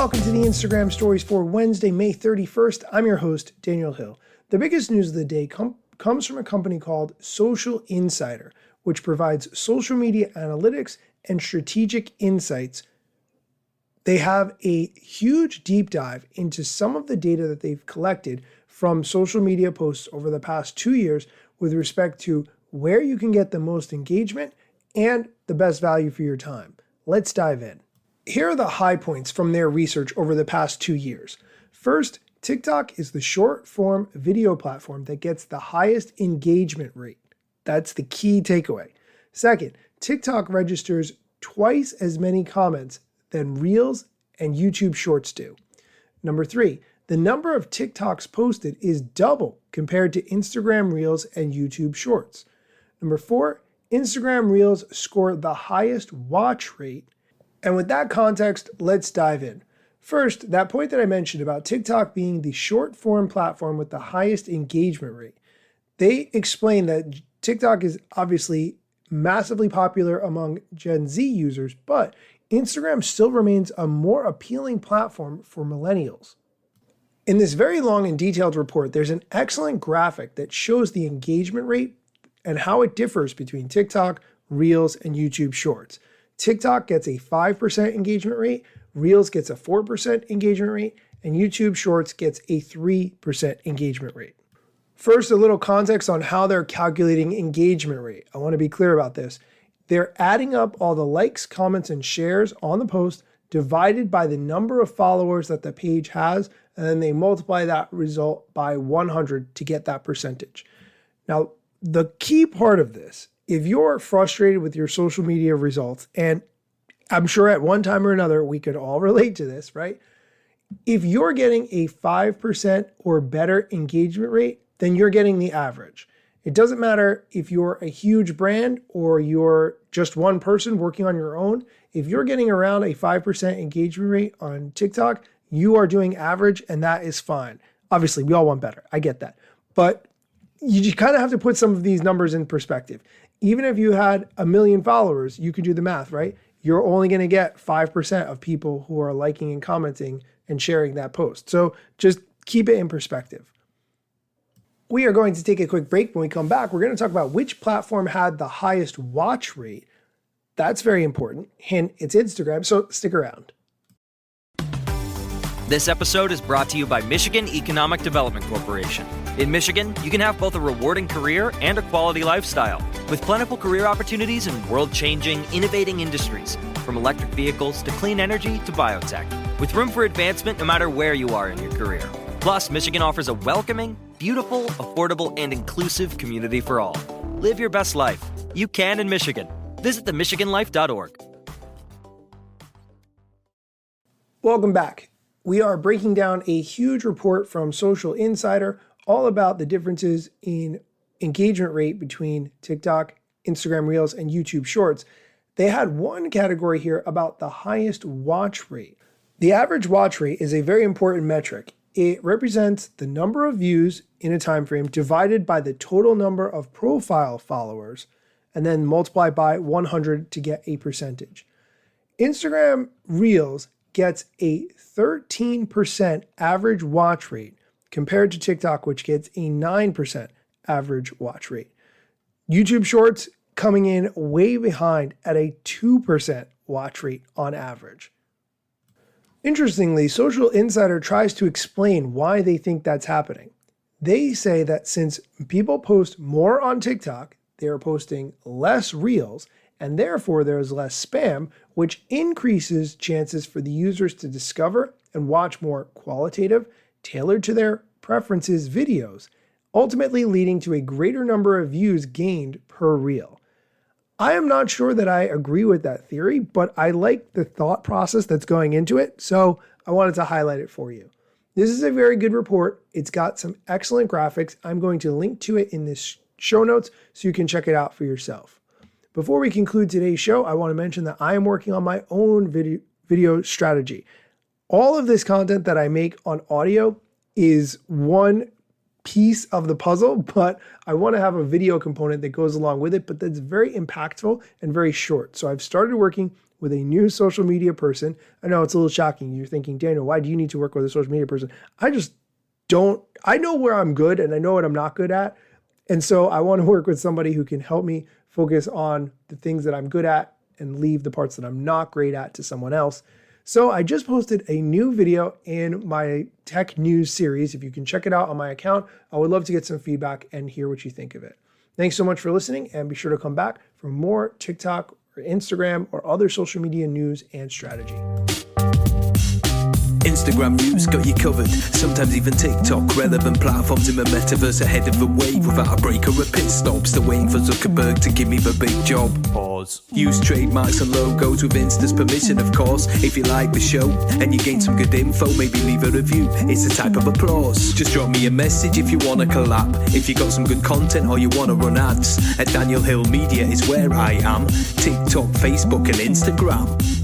Welcome to the Instagram stories for Wednesday, May 31st. I'm your host, Daniel Hill. The biggest news of the day comes from a company called Social Insider, which provides social media analytics and strategic insights. They have a huge deep dive into some of the data that they've collected from social media posts over the past 2 years with respect to where you can get the most engagement and the best value for your time. Let's dive in. Here are the high points from their research over the past 2 years. First, TikTok is the short form video platform that gets the highest engagement rate. That's the key takeaway. Second, TikTok registers twice as many comments than Reels and YouTube Shorts do. Number 3, the number of TikToks posted is double compared to Instagram Reels and YouTube Shorts. Number 4, Instagram Reels score the highest watch rate. And with that context, let's dive in. First, that point that I mentioned about TikTok being the short form platform with the highest engagement rate. They explain that TikTok is obviously massively popular among Gen Z users, but Instagram still remains a more appealing platform for millennials. In this very long and detailed report, there's an excellent graphic that shows the engagement rate and how it differs between TikTok, Reels, and YouTube Shorts. TikTok gets a 5% engagement rate, Reels gets a 4% engagement rate, and YouTube Shorts gets a 3% engagement rate. First, a little context on how they're calculating engagement rate. I want to be clear about this. They're adding up all the likes, comments, and shares on the post divided by the number of followers that the page has, and then they multiply that result by 100 to get that percentage. Now, the key part of this, if you're frustrated with your social media results, and I'm sure at one time or another we could all relate to this, right? If you're getting a 5% or better engagement rate, then you're getting the average. It doesn't matter if you're a huge brand or you're just one person working on your own. If you're getting around a 5% engagement rate on TikTok, you are doing average, and that is fine. Obviously, we all want better. I get that. But you just kind of have to put some of these numbers in perspective. Even if you had 1 million followers, you can do the math, right? You're only going to get 5% of people who are liking and commenting and sharing that post. So just keep it in perspective. We are going to take a quick break. When we come back, we're going to talk about which platform had the highest watch rate. That's very important. Hint, it's Instagram, so stick around. This episode is brought to you by Michigan Economic Development Corporation. In Michigan, you can have both a rewarding career and a quality lifestyle, with plentiful career opportunities in world-changing, innovating industries, from electric vehicles to clean energy to biotech, with room for advancement no matter where you are in your career. Plus, Michigan offers a welcoming, beautiful, affordable, and inclusive community for all. Live your best life. You can in Michigan. Visit themichiganlife.org. Welcome back. We are breaking down a huge report from Social Insider all about the differences in engagement rate between TikTok, Instagram Reels, and YouTube Shorts. They had one category here about the highest watch rate. The average watch rate is a very important metric. It represents the number of views in a time frame divided by the total number of profile followers, and then multiply by 100 to get a percentage. Instagram Reels gets a 13% average watch rate compared to TikTok, which gets a 9% average watch rate. YouTube Shorts coming in way behind at a 2% watch rate on average. Interestingly, Social Insider tries to explain why they think that's happening. They say that since people post more on TikTok, they are posting less Reels, and therefore there is less spam, which increases chances for the users to discover and watch more qualitative, tailored to their preferences videos, ultimately leading to a greater number of views gained per reel. I am not sure that I agree with that theory, but I like the thought process that's going into it, so I wanted to highlight it for you. This is a very good report. It's got some excellent graphics. I'm going to link to it in this show notes so you can check it out for yourself. Before we conclude today's show, I want to mention that I am working on my own video strategy. All of this content that I make on audio is one piece of the puzzle, but I want to have a video component that goes along with it, but that's very impactful and very short. So I've started working with a new social media person. I know it's a little shocking. You're thinking, Daniel, why do you need to work with a social media person? I know where I'm good and I know what I'm not good at. And so I want to work with somebody who can help me focus on the things that I'm good at and leave the parts that I'm not great at to someone else. So I just posted a new video in my tech news series. If you can check it out on my account, I would love to get some feedback and hear what you think of it. Thanks so much for listening, and be sure to come back for more TikTok or Instagram or other social media news and strategy. Instagram news got you covered, sometimes even TikTok. Relevant platforms in the metaverse ahead of the wave, without a break or a pit stop. Still waiting for Zuckerberg to give me the big job. Pause. Use trademarks and logos with Insta's permission, of course. If you like the show and you gain some good info, maybe leave a review. It's a type of applause. Just drop me a message if you want to collab. If you got some good content or you want to run ads, at Daniel Hill Media is where I am. TikTok, Facebook and Instagram.